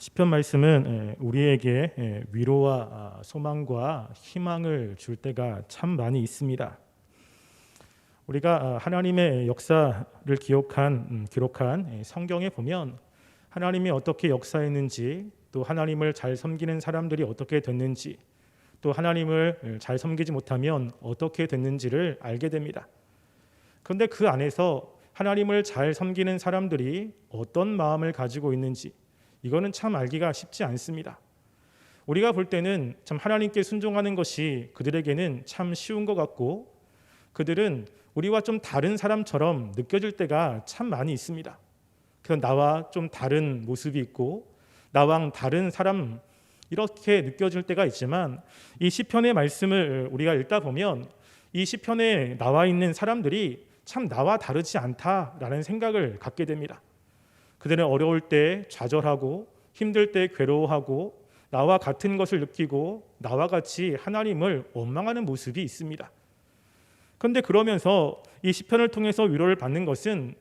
시편 말씀은 우리에게 위로와 소망과 희망을 줄 때가 참 많이 있습니다. 우리가 하나님의 역사를 기록한 성경에 보면 하나님이 어떻게 역사했는지, 또 하나님을 잘 섬기는 사람들이 어떻게 됐는지, 또 하나님을 잘 섬기지 못하면 어떻게 됐는지를 알게 됩니다. 그런데 그 안에서 하나님을 잘 섬기는 사람들이 어떤 마음을 가지고 있는지, 이거는 참 알기가 쉽지 않습니다. 우리가 볼 때는 참 하나님께 순종하는 것이 그들에게는 참 쉬운 것 같고, 그들은 우리와 좀 다른 사람처럼 느껴질 때가 참 많이 있습니다. 그래서 나와 좀 다른 모습이 있고 나와 다른 사람, 이렇게 느껴질 때가 있지만, 이 시편의 말씀을 우리가 읽다 보면 이 시편에 나와 있는 사람들이 참 나와 다르지 않다라는 생각을 갖게 됩니다. 그들은 어려울 때 좌절하고 힘들 때 괴로워하고 나와 같은 것을 느끼고 나와 같이 하나님을 원망하는 모습이 있습니다. 그런데 그러면서 이 시편을 통해서 위로를 받는 것은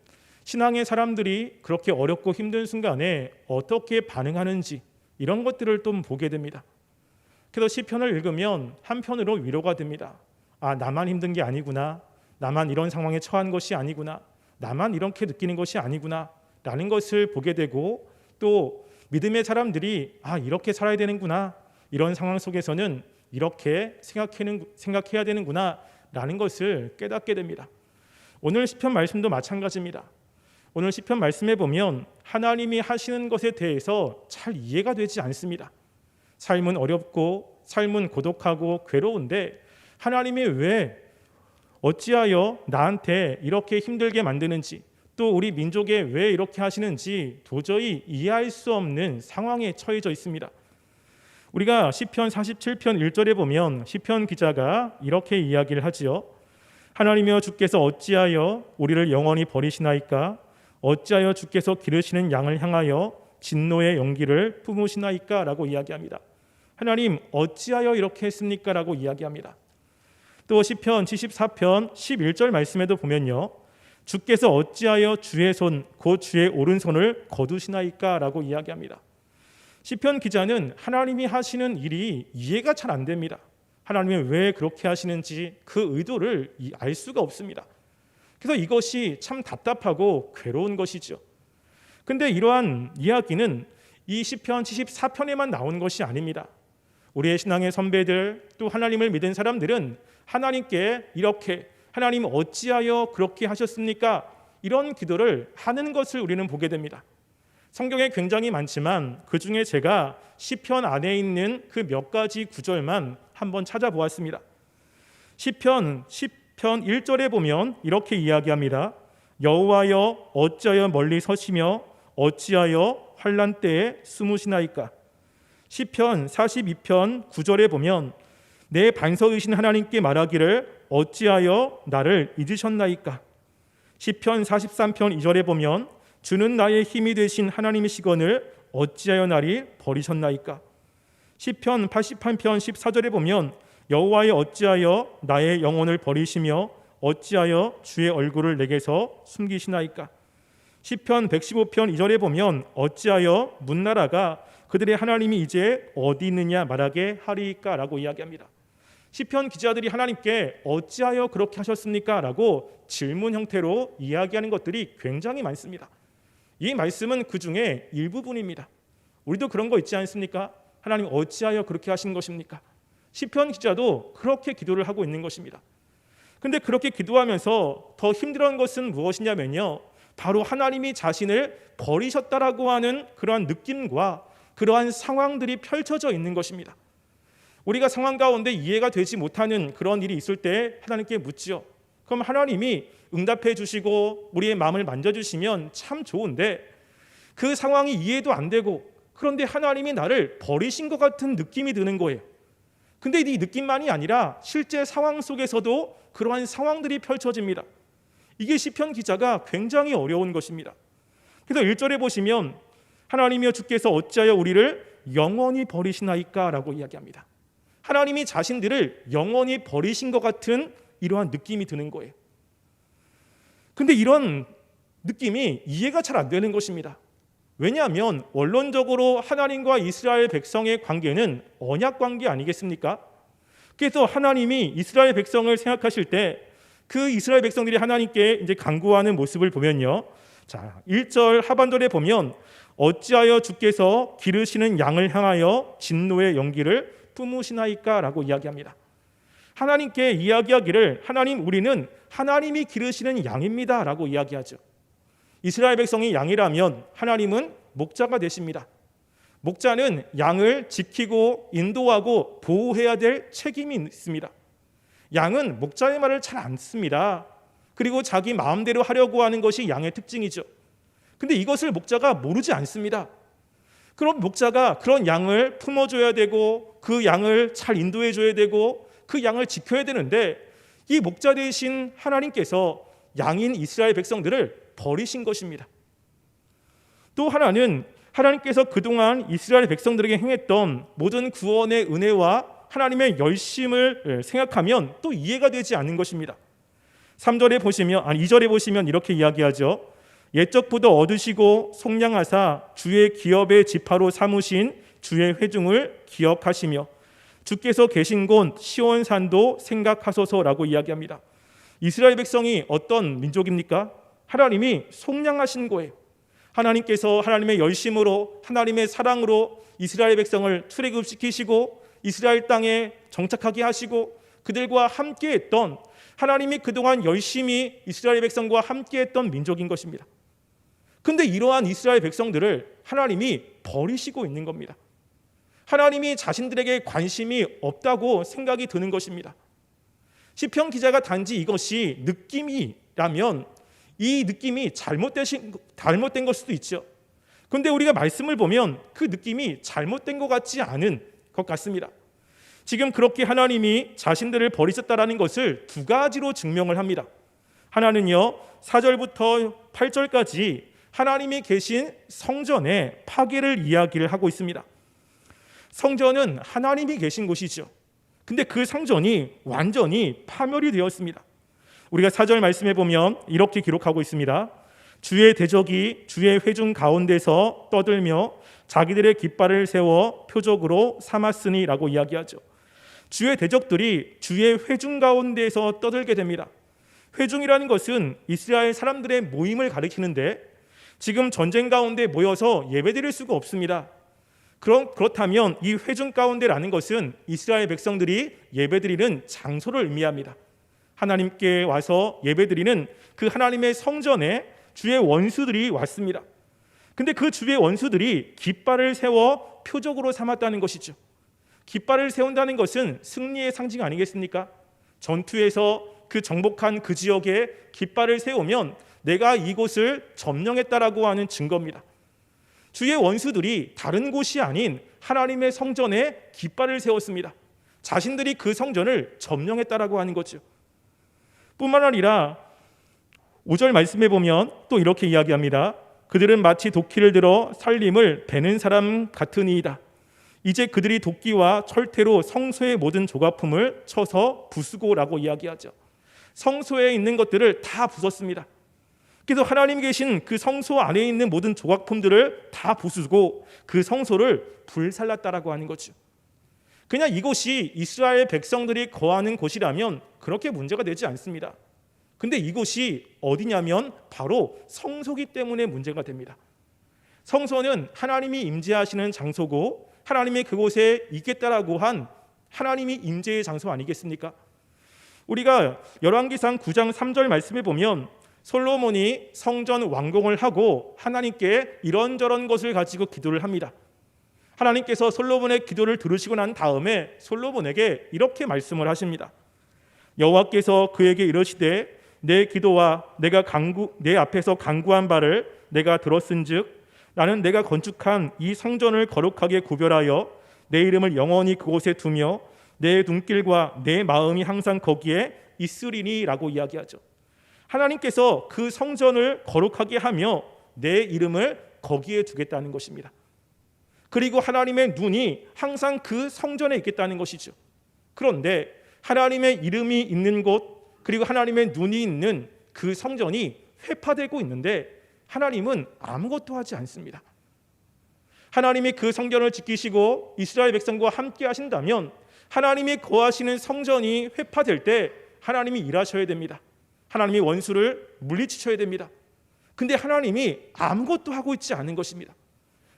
신앙의 사람들이 그렇게 어렵고 힘든 순간에 어떻게 반응하는지, 이런 것들을 좀 보게 됩니다. 그래서 시편을 읽으면 한편으로 위로가 됩니다. 아, 나만 힘든 게 아니구나, 나만 이런 상황에 처한 것이 아니구나, 나만 이렇게 느끼는 것이 아니구나 라는 것을 보게 되고, 또 믿음의 사람들이 이렇게 살아야 되는구나, 이런 상황 속에서는 이렇게 생각해야 되는구나 라는 것을 깨닫게 됩니다. 오늘 시편 말씀도 마찬가지입니다. 오늘 시편 말씀에 보면 하나님이 하시는 것에 대해서 잘 이해가 되지 않습니다. 삶은 어렵고 삶은 고독하고 괴로운데 하나님이 왜 어찌하여 나한테 이렇게 힘들게 만드는지, 또 우리 민족에 왜 이렇게 하시는지 도저히 이해할 수 없는 상황에 처해져 있습니다. 우리가 시편 47편 1절에 보면 시편 기자가 이렇게 이야기를 하지요. 하나님이여, 주께서 어찌하여 우리를 영원히 버리시나이까? 어찌하여 주께서 기르시는 양을 향하여 진노의 용기를 품으시나이까? 라고 이야기합니다. 하나님, 어찌하여 이렇게 했습니까? 라고 이야기합니다. 또 시편 74편 11절 말씀에도 보면요, 주께서 어찌하여 주의 손 곧 주의 오른손을 거두시나이까? 라고 이야기합니다. 시편 기자는 하나님이 하시는 일이 이해가 잘 안 됩니다. 하나님이 왜 그렇게 하시는지 그 의도를 알 수가 없습니다. 그래서 이것이 참 답답하고 괴로운 것이죠. 근데 이러한 이야기는 이 시편 74편에만 나온 것이 아닙니다. 우리의 신앙의 선배들, 또 하나님을 믿은 사람들은 하나님께 이렇게, 하나님 어찌하여 그렇게 하셨습니까? 이런 기도를 하는 것을 우리는 보게 됩니다. 성경에 굉장히 많지만 그 중에 제가 시편 안에 있는 그 몇 가지 구절만 한번 찾아보았습니다. 시편 1절에 보면 이렇게 이야기합니다. 여호와여, 어찌하여 멀리 서시며 어찌하여 환난 때에 숨으시나이까? 시편 42편 9절에 보면 내 반석이신 하나님께 말하기를 어찌하여 나를 잊으셨나이까? 시편 43편 2절에 보면 주는 나의 힘이 되신 하나님이시거늘 어찌하여 나를 버리셨나이까? 시편 88편 14절에 보면 여호와여, 어찌하여 나의 영혼을 버리시며 어찌하여 주의 얼굴을 내게서 숨기시나이까? 시편 115편 2절에 보면 어찌하여 문나라가 그들의 하나님이 이제 어디 있느냐 말하게 하리이까? 라고 이야기합니다. 시편 기자들이 하나님께 어찌하여 그렇게 하셨습니까? 라고 질문 형태로 이야기하는 것들이 굉장히 많습니다. 이 말씀은 그 중에 일부분입니다. 우리도 그런 거 있지 않습니까? 하나님 어찌하여 그렇게 하신 것입니까? 시편 기자도 그렇게 기도를 하고 있는 것입니다. 근데 그렇게 기도하면서 더 힘들어한 것은 무엇이냐면요, 바로 하나님이 자신을 버리셨다라고 하는 그러한 느낌과 그러한 상황들이 펼쳐져 있는 것입니다. 우리가 상황 가운데 이해가 되지 못하는 그런 일이 있을 때 하나님께 묻지요. 그럼 하나님이 응답해 주시고 우리의 마음을 만져주시면 참 좋은데, 그 상황이 이해도 안 되고 그런데 하나님이 나를 버리신 것 같은 느낌이 드는 거예요. 근데 이 느낌만이 아니라 실제 상황 속에서도 그러한 상황들이 펼쳐집니다. 이게 시편 기자가 굉장히 어려운 것입니다. 그래서 1절에 보시면 하나님이여, 주께서 어찌하여 우리를 영원히 버리시나이까? 라고 이야기합니다. 하나님이 자신들을 영원히 버리신 것 같은 이러한 느낌이 드는 거예요. 근데 이런 느낌이 이해가 잘 안 되는 것입니다. 왜냐하면 원론적으로 하나님과 이스라엘 백성의 관계는 언약 관계 아니겠습니까? 그래서 하나님이 이스라엘 백성을 생각하실 때 그 이스라엘 백성들이 하나님께 이제 간구하는 모습을 보면요. 자, 1절 하반절에 보면 어찌하여 주께서 기르시는 양을 향하여 진노의 연기를 뿜으시나이까라고 이야기합니다. 하나님께 이야기하기를 하나님 우리는 하나님이 기르시는 양입니다라고 이야기하죠. 이스라엘 백성이 양이라면 하나님은 목자가 되십니다. 목자는 양을 지키고 인도하고 보호해야 될 책임이 있습니다. 양은 목자의 말을 잘 안 듣습니다. 그리고 자기 마음대로 하려고 하는 것이 양의 특징이죠. 근데 이것을 목자가 모르지 않습니다. 그럼 목자가 그런 양을 품어줘야 되고 그 양을 잘 인도해줘야 되고 그 양을 지켜야 되는데 이 목자 되신 하나님께서 양인 이스라엘 백성들을 버리신 것입니다. 또 하나는 하나님께서 그동안 이스라엘 백성들에게 행했던 모든 구원의 은혜와 하나님의 열심을 생각하면 또 이해가 되지 않는 것입니다. 2절에 보시면 이렇게 이야기하죠. 옛적부터 얻으시고 속량하사 주의 기업의 지파로 삼으신 주의 회중을 기억하시며 주께서 계신 곳 시온산도 생각하소서라고 이야기합니다. 이스라엘 백성이 어떤 민족입니까? 하나님이 속량하신 거예요. 하나님께서 하나님의 열심으로 하나님의 사랑으로 이스라엘 백성을 출애굽시키시고 이스라엘 땅에 정착하게 하시고 그들과 함께했던 하나님이 그동안 열심히 이스라엘 백성과 함께했던 민족인 것입니다. 근데 이러한 이스라엘 백성들을 하나님이 버리시고 있는 겁니다. 하나님이 자신들에게 관심이 없다고 생각이 드는 것입니다. 시편 기자가 단지 이것이 느낌이라면 이 느낌이 잘못된 걸 수도 있죠. 그런데 우리가 말씀을 보면 그 느낌이 잘못된 것 같지 않은 것 같습니다. 지금 그렇게 하나님이 자신들을 버리셨다라는 것을 두 가지로 증명을 합니다. 하나는요 4절부터 8절까지 하나님이 계신 성전의 파괴를 이야기를 하고 있습니다. 성전은 하나님이 계신 곳이죠. 근데 그 성전이 완전히 파멸이 되었습니다. 우리가 4절 말씀해 보면 이렇게 기록하고 있습니다. 주의 대적이 주의 회중 가운데서 떠들며 자기들의 깃발을 세워 표적으로 삼았으니라고 이야기하죠. 주의 대적들이 주의 회중 가운데서 떠들게 됩니다. 회중이라는 것은 이스라엘 사람들의 모임을 가리키는데 지금 전쟁 가운데 모여서 예배드릴 수가 없습니다. 그렇다면 이 회중 가운데라는 것은 이스라엘 백성들이 예배드리는 장소를 의미합니다. 하나님께 와서 예배드리는 그 하나님의 성전에 주의 원수들이 왔습니다. 근데 그 주의 원수들이 깃발을 세워 표적으로 삼았다는 것이죠. 깃발을 세운다는 것은 승리의 상징 아니겠습니까? 전투에서 그 정복한 그 지역에 깃발을 세우면 내가 이곳을 점령했다라고 하는 증거입니다. 주의 원수들이 다른 곳이 아닌 하나님의 성전에 깃발을 세웠습니다. 자신들이 그 성전을 점령했다라고 하는 거죠. 뿐만 아니라 5절 말씀에 보면 또 이렇게 이야기합니다. 그들은 마치 도끼를 들어 살림을 베는 사람 같으니이다. 이제 그들이 도끼와 철퇴로 성소의 모든 조각품을 쳐서 부수고라고 이야기하죠. 성소에 있는 것들을 다 부쉈습니다. 그래서 하나님 계신 그 성소 안에 있는 모든 조각품들을 다 부수고 그 성소를 불살랐다라고 하는 거죠. 그냥 이곳이 이스라엘 백성들이 거하는 곳이라면 그렇게 문제가 되지 않습니다. 근데 이곳이 어디냐면 바로 성소기 때문에 문제가 됩니다. 성소는 하나님이 임재하시는 장소고 하나님이 그곳에 있겠다라고 한 하나님이 임재의 장소 아니겠습니까? 우리가 열왕기상 9장 3절 말씀에 보면 솔로몬이 성전 완공을 하고 하나님께 이런저런 것을 가지고 기도를 합니다. 하나님께서 솔로몬의 기도를 들으시고 난 다음에 솔로몬에게 이렇게 말씀을 하십니다. 여호와께서 그에게 이르시되 내 기도와 내 앞에서 간구한 바를 내가 들었은즉 나는 내가 건축한 이 성전을 거룩하게 구별하여 내 이름을 영원히 그곳에 두며 내 눈길과 내 마음이 항상 거기에 있으리니라고 이야기하죠. 하나님께서 그 성전을 거룩하게 하며 내 이름을 거기에 두겠다는 것입니다. 그리고 하나님의 눈이 항상 그 성전에 있겠다는 것이죠. 그런데 하나님의 이름이 있는 곳 그리고 하나님의 눈이 있는 그 성전이 회파되고 있는데 하나님은 아무것도 하지 않습니다. 하나님이 그 성전을 지키시고 이스라엘 백성과 함께 하신다면 하나님이 거하시는 성전이 회파될 때 하나님이 일하셔야 됩니다. 하나님이 원수를 물리치셔야 됩니다. 근데 하나님이 아무것도 하고 있지 않은 것입니다.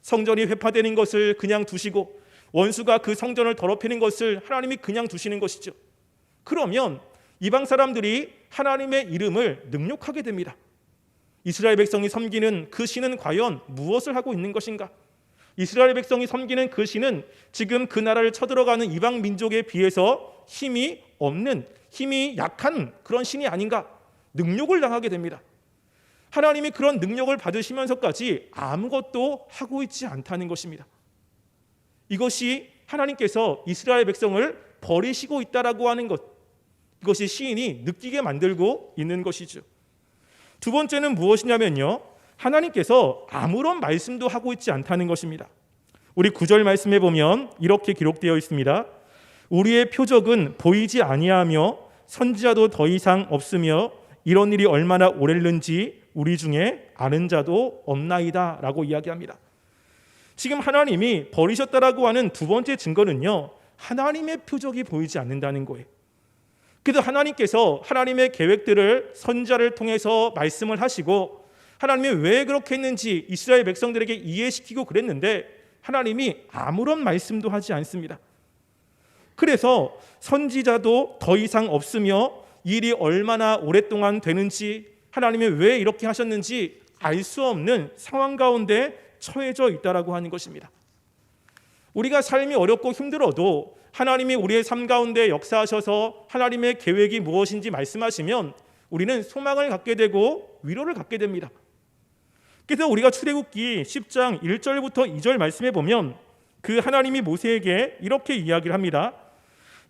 성전이 회파되는 것을 그냥 두시고 원수가 그 성전을 더럽히는 것을 하나님이 그냥 두시는 것이죠. 그러면 이방 사람들이 하나님의 이름을 능욕하게 됩니다. 이스라엘 백성이 섬기는 그 신은 과연 무엇을 하고 있는 것인가? 이스라엘 백성이 섬기는 그 신은 지금 그 나라를 쳐들어가는 이방 민족에 비해서 힘이 없는, 힘이 약한 그런 신이 아닌가? 능욕을 당하게 됩니다. 하나님이 그런 능력을 받으시면서까지 아무것도 하고 있지 않다는 것입니다. 이것이 하나님께서 이스라엘 백성을 버리시고 있다라고 하는 것, 이것이 시인이 느끼게 만들고 있는 것이죠. 두 번째는 무엇이냐면요, 하나님께서 아무런 말씀도 하고 있지 않다는 것입니다. 우리 9절 말씀에 보면 이렇게 기록되어 있습니다. 우리의 표적은 보이지 아니하며 선지자도 더 이상 없으며 이런 일이 얼마나 오랬는지 우리 중에 아는 자도 없나이다 라고 이야기합니다. 지금 하나님이 버리셨다라고 하는 두 번째 증거는요, 하나님의 표적이 보이지 않는다는 거예요. 그래서 하나님께서 하나님의 계획들을 선지자를 통해서 말씀을 하시고 하나님이 왜 그렇게 했는지 이스라엘 백성들에게 이해시키고 그랬는데 하나님이 아무런 말씀도 하지 않습니다. 그래서 선지자도 더 이상 없으며 일이 얼마나 오랫동안 되는지 하나님이 왜 이렇게 하셨는지 알 수 없는 상황 가운데 처해져 있다라고 하는 것입니다. 우리가 삶이 어렵고 힘들어도 하나님이 우리의 삶 가운데 역사하셔서 하나님의 계획이 무엇인지 말씀하시면 우리는 소망을 갖게 되고 위로를 갖게 됩니다. 그래서 우리가 출애굽기 10장 1절부터 2절 말씀해 보면 그 하나님이 모세에게 이렇게 이야기를 합니다.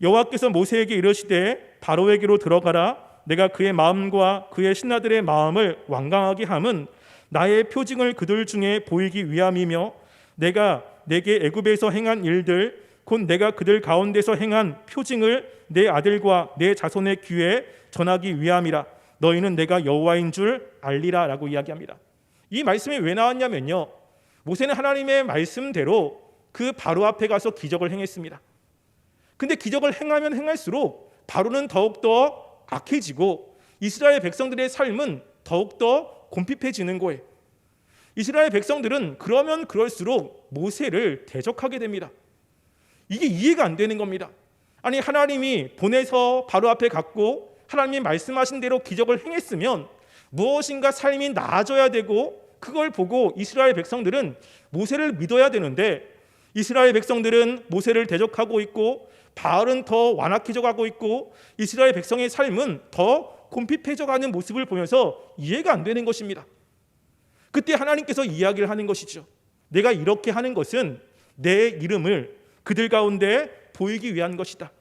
여호와께서 모세에게 이르시되 바로에게로 들어가라. 내가 그의 마음과 그의 신하들의 마음을 완강하게 함은 나의 표징을 그들 중에 보이기 위함이며 내가 내게 애굽에서 행한 일들 곧 내가 그들 가운데서 행한 표징을 내 아들과 내 자손의 귀에 전하기 위함이라. 너희는 내가 여호와인 줄 알리라 라고 이야기합니다. 이 말씀이 왜 나왔냐면요, 모세는 하나님의 말씀대로 그 바로 앞에 가서 기적을 행했습니다. 근데 기적을 행하면 행할수록 바로는 더욱더 악해지고 이스라엘 백성들의 삶은 더욱더 곰핍해지는 거예요. 이스라엘 백성들은 그러면 그럴수록 모세를 대적하게 됩니다. 이게 이해가 안 되는 겁니다. 아니, 하나님이 보내서 바로 앞에 갔고 하나님이 말씀하신 대로 기적을 행했으면 무엇인가 삶이 나아져야 되고 그걸 보고 이스라엘 백성들은 모세를 믿어야 되는데 이스라엘 백성들은 모세를 대적하고 있고 바알은 더 완악해져 가고 있고 이스라엘 백성의 삶은 더 곰핍해져 가는 모습을 보면서 이해가 안 되는 것입니다. 그때 하나님께서 이야기를 하는 것이죠. 내가 이렇게 하는 것은 내 이름을 그들 가운데 보이기 위한 것이다.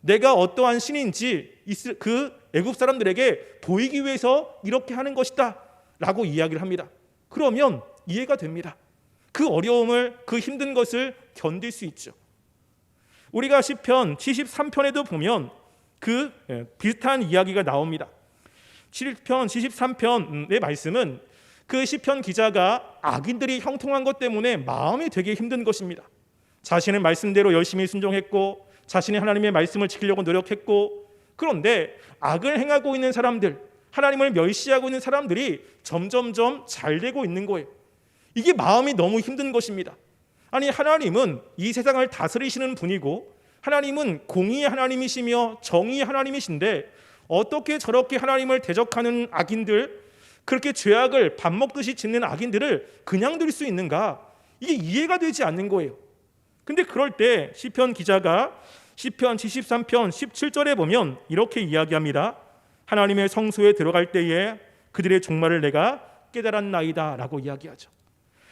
내가 어떠한 신인지 그 애굽 사람들에게 보이기 위해서 이렇게 하는 것이다 라고 이야기를 합니다. 그러면 이해가 됩니다. 그 어려움을, 그 힘든 것을 견딜 수 있죠. 우리가 시편 73편에도 보면 그 비슷한 이야기가 나옵니다. 시편 73편의 말씀은 그 시편 기자가 악인들이 형통한 것 때문에 마음이 되게 힘든 것입니다. 자신의 말씀대로 열심히 순종했고 자신이 하나님의 말씀을 지키려고 노력했고, 그런데 악을 행하고 있는 사람들, 하나님을 멸시하고 있는 사람들이 점점점 잘 되고 있는 거예요. 이게 마음이 너무 힘든 것입니다. 아니, 하나님은 이 세상을 다스리시는 분이고 하나님은 공의의 하나님이시며 정의의 하나님이신데 어떻게 저렇게 하나님을 대적하는 악인들, 그렇게 죄악을 밥 먹듯이 짓는 악인들을 그냥 둘 수 있는가? 이게 이해가 되지 않는 거예요. 근데 그럴 때 시편 기자가 시편 73편 17절에 보면 이렇게 이야기합니다. 하나님의 성소에 들어갈 때에 그들의 종말을 내가 깨달았나이다 라고 이야기하죠.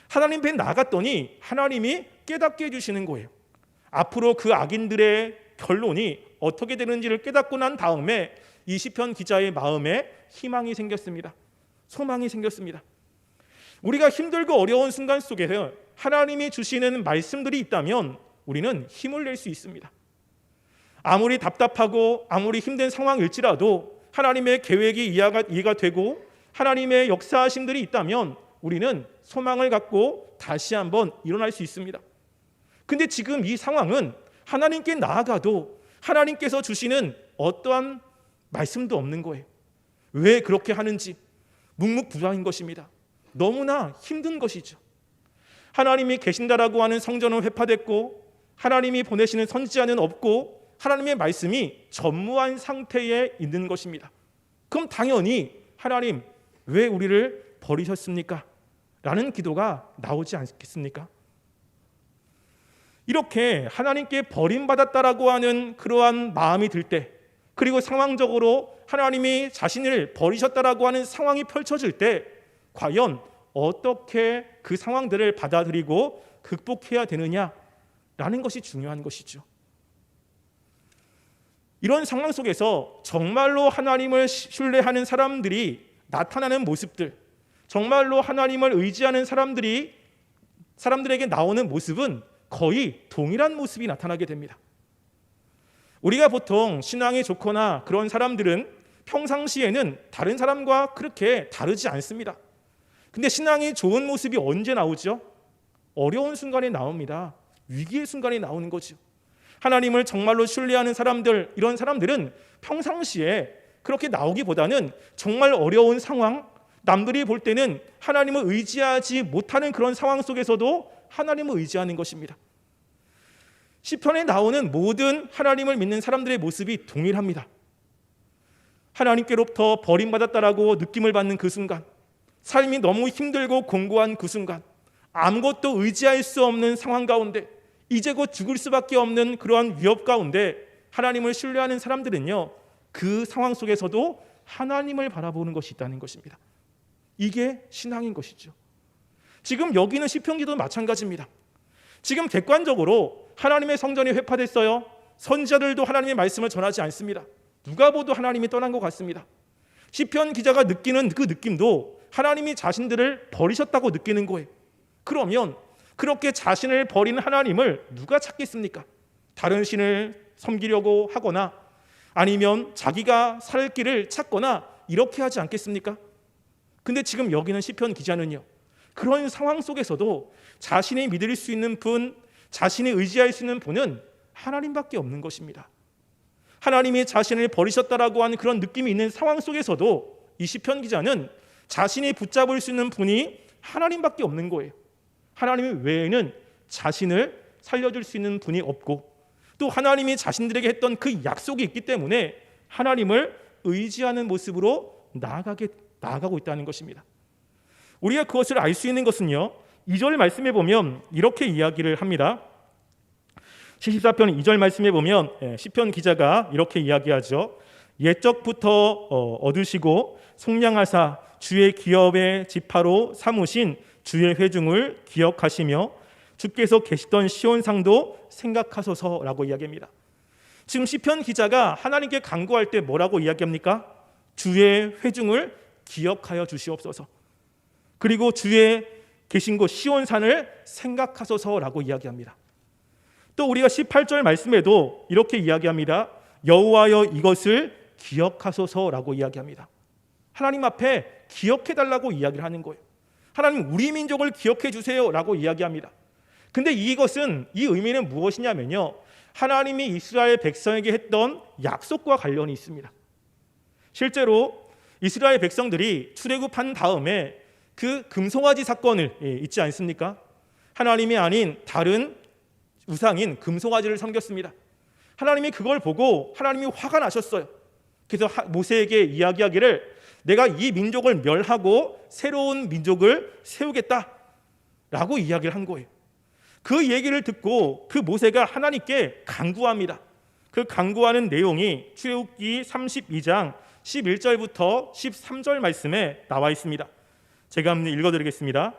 하나님 앞에 나갔더니 하나님이 깨닫게 해주시는 거예요. 앞으로 그 악인들의 결론이 어떻게 되는지를 깨닫고 난 다음에 이 시편 기자의 마음에 희망이 생겼습니다. 소망이 생겼습니다. 우리가 힘들고 어려운 순간 속에서 하나님이 주시는 말씀들이 있다면 우리는 힘을 낼 수 있습니다. 아무리 답답하고 아무리 힘든 상황일지라도 하나님의 계획이 이해가 되고 하나님의 역사하심들이 있다면 우리는 소망을 갖고 다시 한번 일어날 수 있습니다. 근데 지금 이 상황은 하나님께 나아가도 하나님께서 주시는 어떠한 말씀도 없는 거예요. 왜 그렇게 하는지 묵묵부답인 것입니다. 너무나 힘든 것이죠. 하나님이 계신다라고 하는 성전은 회파됐고 하나님이 보내시는 선지자는 없고 하나님의 말씀이 전무한 상태에 있는 것입니다. 그럼 당연히 하나님 왜 우리를 버리셨습니까? 라는 기도가 나오지 않겠습니까? 이렇게 하나님께 버림받았다라고 하는 그러한 마음이 들 때, 그리고 상황적으로 하나님이 자신을 버리셨다라고 하는 상황이 펼쳐질 때 과연 어떻게 그 상황들을 받아들이고 극복해야 되느냐라는 것이 중요한 것이죠. 이런 상황 속에서 정말로 하나님을 신뢰하는 사람들이 나타나는 모습들, 정말로 하나님을 의지하는 사람들에게 나오는 모습은 거의 동일한 모습이 나타나게 됩니다. 우리가 보통 신앙이 좋거나 그런 사람들은 평상시에는 다른 사람과 그렇게 다르지 않습니다. 근데 신앙이 좋은 모습이 언제 나오죠? 어려운 순간에 나옵니다. 위기의 순간에 나오는 거죠. 하나님을 정말로 신뢰하는 사람들, 이런 사람들은 평상시에 그렇게 나오기보다는 정말 어려운 상황, 남들이 볼 때는 하나님을 의지하지 못하는 그런 상황 속에서도 하나님을 의지하는 것입니다. 시편에 나오는 모든 하나님을 믿는 사람들의 모습이 동일합니다. 하나님께로부터 버림받았다라고 느낌을 받는 그 순간, 삶이 너무 힘들고 공고한 그 순간, 아무것도 의지할 수 없는 상황 가운데, 이제 곧 죽을 수밖에 없는 그러한 위협 가운데 하나님을 신뢰하는 사람들은요, 그 상황 속에서도 하나님을 바라보는 것이 있다는 것입니다. 이게 신앙인 것이죠. 지금 여기는 시편 기도도 마찬가지입니다. 지금 객관적으로 하나님의 성전이 회파됐어요. 선지자들도 하나님의 말씀을 전하지 않습니다. 누가 봐도 하나님이 떠난 것 같습니다. 시편 기자가 느끼는 그 느낌도 하나님이 자신들을 버리셨다고 느끼는 거예요. 그러면 그렇게 자신을 버린 하나님을 누가 찾겠습니까? 다른 신을 섬기려고 하거나 아니면 자기가 살 길을 찾거나 이렇게 하지 않겠습니까? 근데 지금 여기는 시편 기자는요, 그런 상황 속에서도 자신이 믿을 수 있는 분, 자신이 의지할 수 있는 분은 하나님밖에 없는 것입니다. 하나님이 자신을 버리셨다라고 하는 그런 느낌이 있는 상황 속에서도 이 시편 기자는 자신이 붙잡을 수 있는 분이 하나님밖에 없는 거예요. 하나님 외에는 자신을 살려줄 수 있는 분이 없고, 또 하나님이 자신들에게 했던 그 약속이 있기 때문에 하나님을 의지하는 모습으로 나아가고 있다는 것입니다. 우리가 그것을 알 수 있는 것은요, 2절 말씀에 보면 이렇게 이야기를 합니다. 74편 2절 말씀에 보면 시편 기자가 이렇게 이야기하죠. 옛적부터 얻으시고 속량하사 주의 기업의 지파로 삼으신 주의 회중을 기억하시며 주께서 계시던 시온상도 생각하소서라고 이야기합니다. 지금 시편 기자가 하나님께 간구할 때 뭐라고 이야기합니까? 주의 회중을 기억하여 주시옵소서. 그리고 주의 계신 곳 시온산을 생각하소서라고 이야기합니다. 또 우리가 18절 말씀에도 이렇게 이야기합니다. 여호와여 이것을 기억하소서라고 이야기합니다. 하나님 앞에 기억해달라고 이야기를 하는 거예요. 하나님 우리 민족을 기억해 주세요라고 이야기합니다. 근데 이 의미는 무엇이냐면요, 하나님이 이스라엘 백성에게 했던 약속과 관련이 있습니다. 실제로 이스라엘 백성들이 출애굽한 다음에 그 금송아지 사건을 있지 않습니까? 하나님이 아닌 다른 우상인 금송아지를 섬겼습니다. 하나님이 그걸 보고 하나님이 화가 나셨어요. 그래서 모세에게 이야기하기를 내가 이 민족을 멸하고 새로운 민족을 세우겠다라고 이야기를 한 거예요. 그 얘기를 듣고 그 모세가 하나님께 간구합니다. 그 간구하는 내용이 출애굽기 32장 11절부터 13절 말씀에 나와 있습니다. 제가 한번 읽어드리겠습니다.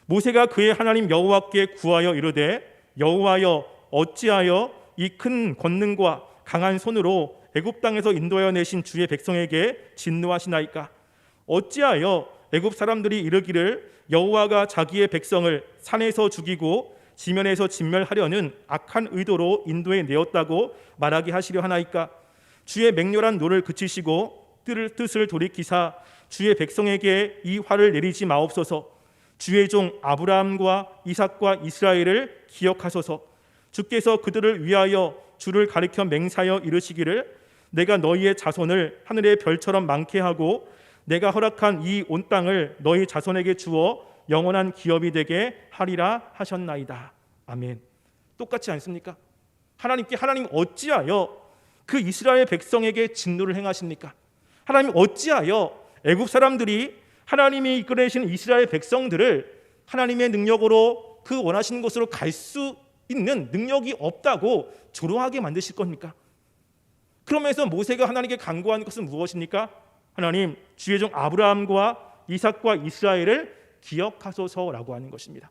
모세가 그의 하나님 여호와께 구하여 이르되 여호와여 어찌하여 이 큰 권능과 강한 손으로 애굽 땅에서 인도하여 내신 주의 백성에게 진노하시나이까? 어찌하여 애굽 사람들이 이르기를 여호와가 자기의 백성을 산에서 죽이고 지면에서 진멸하려는 악한 의도로 인도해 내었다고 말하게 하시려 하나이까? 주의 맹렬한 노를 그치시고 뜻을 돌이키사 주의 백성에게 이 화를 내리지 마옵소서. 주의 종 아브라함과 이삭과 이스라엘을 기억하소서. 주께서 그들을 위하여 주를 가리켜 맹세하여 이르시기를 내가 너희의 자손을 하늘의 별처럼 많게 하고 내가 허락한 이 온 땅을 너희 자손에게 주어 영원한 기업이 되게 하리라 하셨나이다. 아멘. 똑같지 않습니까? 하나님 어찌하여 그 이스라엘 백성에게 진노를 행하십니까? 하나님 어찌하여 애굽 사람들이 하나님이 이끌어내신 이스라엘 백성들을 하나님의 능력으로 그 원하시는 곳으로 갈 수 있는 능력이 없다고 조롱하게 만드실 겁니까? 그러면서 모세가 하나님께 간구한 것은 무엇입니까? 하나님, 주의 종 아브라함과 이삭과 이스라엘을 기억하소서라고 하는 것입니다.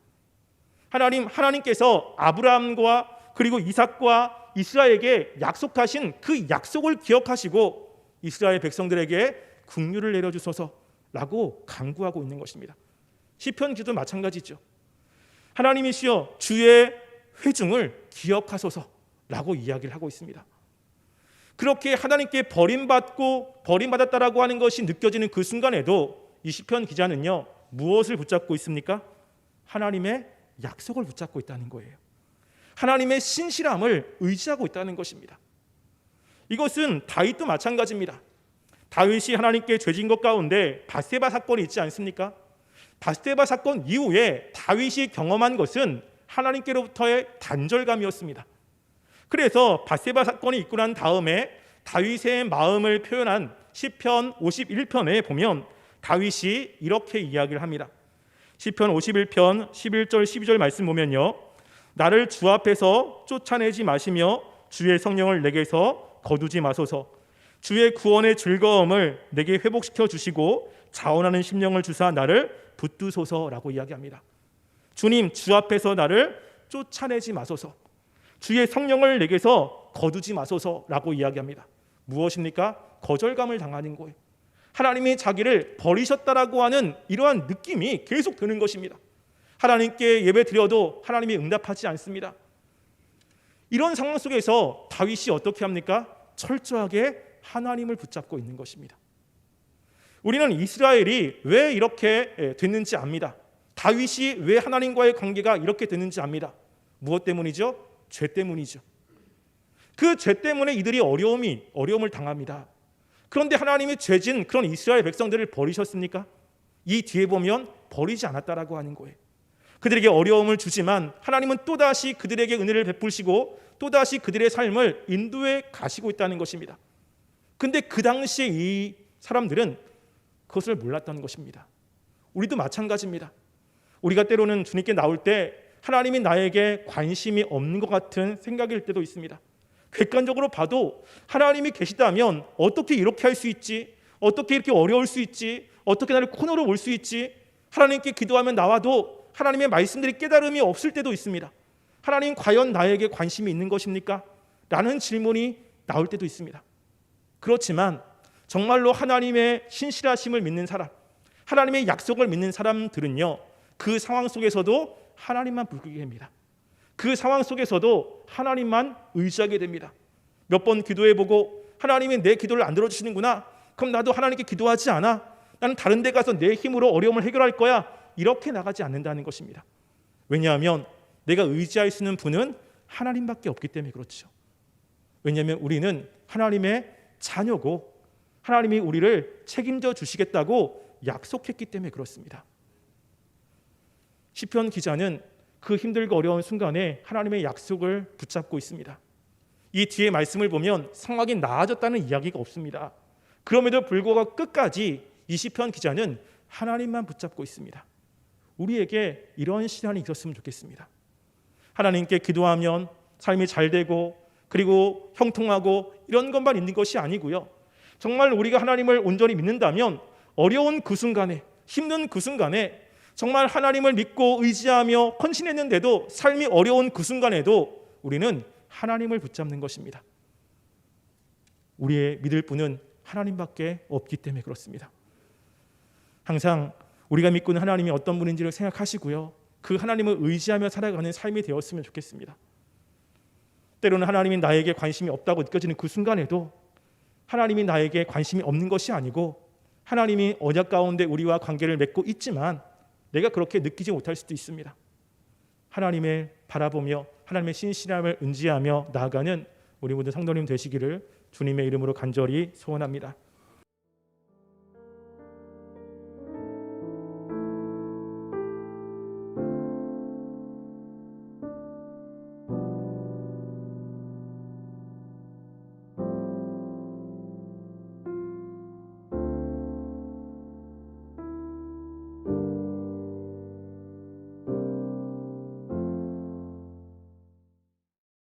하나님께서 아브라함과 그리고 이삭과 이스라엘에게 약속하신 그 약속을 기억하시고 이스라엘 백성들에게 긍휼을 내려주소서라고 간구하고 있는 것입니다. 시편 기도 마찬가지죠. 하나님이시여 주의 회중을 기억하소서라고 이야기를 하고 있습니다. 그렇게 하나님께 버림받았다라고 하는 것이 느껴지는 그 순간에도 이 시편 기자는요, 무엇을 붙잡고 있습니까? 하나님의 약속을 붙잡고 있다는 거예요. 하나님의 신실함을 의지하고 있다는 것입니다. 이것은 다윗도 마찬가지입니다. 다윗이 하나님께 죄진 것 가운데 밧세바 사건이 있지 않습니까? 밧세바 사건 이후에 다윗이 경험한 것은 하나님께로부터의 단절감이었습니다. 그래서 밧세바 사건이 있고 난 다음에 다윗의 마음을 표현한 시편 51편에 보면 다윗이 이렇게 이야기를 합니다. 시편 51편 11절 12절 말씀 보면요, 나를 주 앞에서 쫓아내지 마시며 주의 성령을 내게서 거두지 마소서. 주의 구원의 즐거움을 내게 회복시켜 주시고 자원하는 심령을 주사 나를 붙드소서라고 이야기합니다. 주님, 주 앞에서 나를 쫓아내지 마소서. 주의 성령을 내게서 거두지 마소서라고 이야기합니다. 무엇입니까? 거절감을 당하는 거예요. 하나님이 자기를 버리셨다라고 하는 이러한 느낌이 계속 드는 것입니다. 하나님께 예배 드려도 하나님이 응답하지 않습니다. 이런 상황 속에서 다윗이 어떻게 합니까? 철저하게 하나님을 붙잡고 있는 것입니다. 우리는 이스라엘이 왜 이렇게 됐는지 압니다. 다윗이 왜 하나님과의 관계가 이렇게 됐는지 압니다. 무엇 때문이죠? 죄 때문이죠. 그 죄 때문에 이들이 어려움을 당합니다. 그런데 하나님이 죄진 그런 이스라엘 백성들을 버리셨습니까? 이 뒤에 보면 버리지 않았다라고 하는 거예요. 그들에게 어려움을 주지만 하나님은 또다시 그들에게 은혜를 베푸시고 또다시 그들의 삶을 인도해 가시고 있다는 것입니다. 근데 그 당시에 이 사람들은 그것을 몰랐다는 것입니다. 우리도 마찬가지입니다. 우리가 때로는 주님께 나올 때 하나님이 나에게 관심이 없는 것 같은 생각일 때도 있습니다. 객관적으로 봐도 하나님이 계시다면 어떻게 이렇게 할 수 있지? 어떻게 이렇게 어려울 수 있지? 어떻게 나를 코너로 올 수 있지? 하나님께 기도하면 나와도 하나님의 말씀들이 깨달음이 없을 때도 있습니다. 하나님 과연 나에게 관심이 있는 것입니까? 라는 질문이 나올 때도 있습니다. 그렇지만 정말로 하나님의 신실하심을 믿는 사람, 하나님의 약속을 믿는 사람들은요, 그 상황 속에서도 하나님만 부르게 됩니다. 그 상황 속에서도 하나님만 의지하게 됩니다. 몇 번 기도해보고 하나님이 내 기도를 안 들어주시는구나, 그럼 나도 하나님께 기도하지 않아, 나는 다른 데 가서 내 힘으로 어려움을 해결할 거야, 이렇게 나가지 않는다는 것입니다. 왜냐하면 내가 의지할 수 있는 분은 하나님밖에 없기 때문에 그렇죠. 왜냐하면 우리는 하나님의 자녀고 하나님이 우리를 책임져 주시겠다고 약속했기 때문에 그렇습니다. 시편 기자는 그 힘들고 어려운 순간에 하나님의 약속을 붙잡고 있습니다. 이 뒤에 말씀을 보면 상황이 나아졌다는 이야기가 없습니다. 그럼에도 불구하고 끝까지 이 시편 기자는 하나님만 붙잡고 있습니다. 우리에게 이런 시간이 있었으면 좋겠습니다. 하나님께 기도하면 삶이 잘 되고 그리고 형통하고 이런 것만 있는 것이 아니고요. 정말 우리가 하나님을 온전히 믿는다면 어려운 그 순간에, 힘든 그 순간에 정말 하나님을 믿고 의지하며 헌신했는데도 삶이 어려운 그 순간에도 우리는 하나님을 붙잡는 것입니다. 우리의 믿을 분은 하나님밖에 없기 때문에 그렇습니다. 항상 우리가 믿고 있는 하나님이 어떤 분인지를 생각하시고요, 그 하나님을 의지하며 살아가는 삶이 되었으면 좋겠습니다. 때로는 하나님이 나에게 관심이 없다고 느껴지는 그 순간에도 하나님이 나에게 관심이 없는 것이 아니고 하나님이 언약 가운데 우리와 관계를 맺고 있지만 내가 그렇게 느끼지 못할 수도 있습니다. 하나님을 바라보며 하나님의 신실함을 의지하며 나아가는 우리 모든 성도님 되시기를 주님의 이름으로 간절히 소원합니다.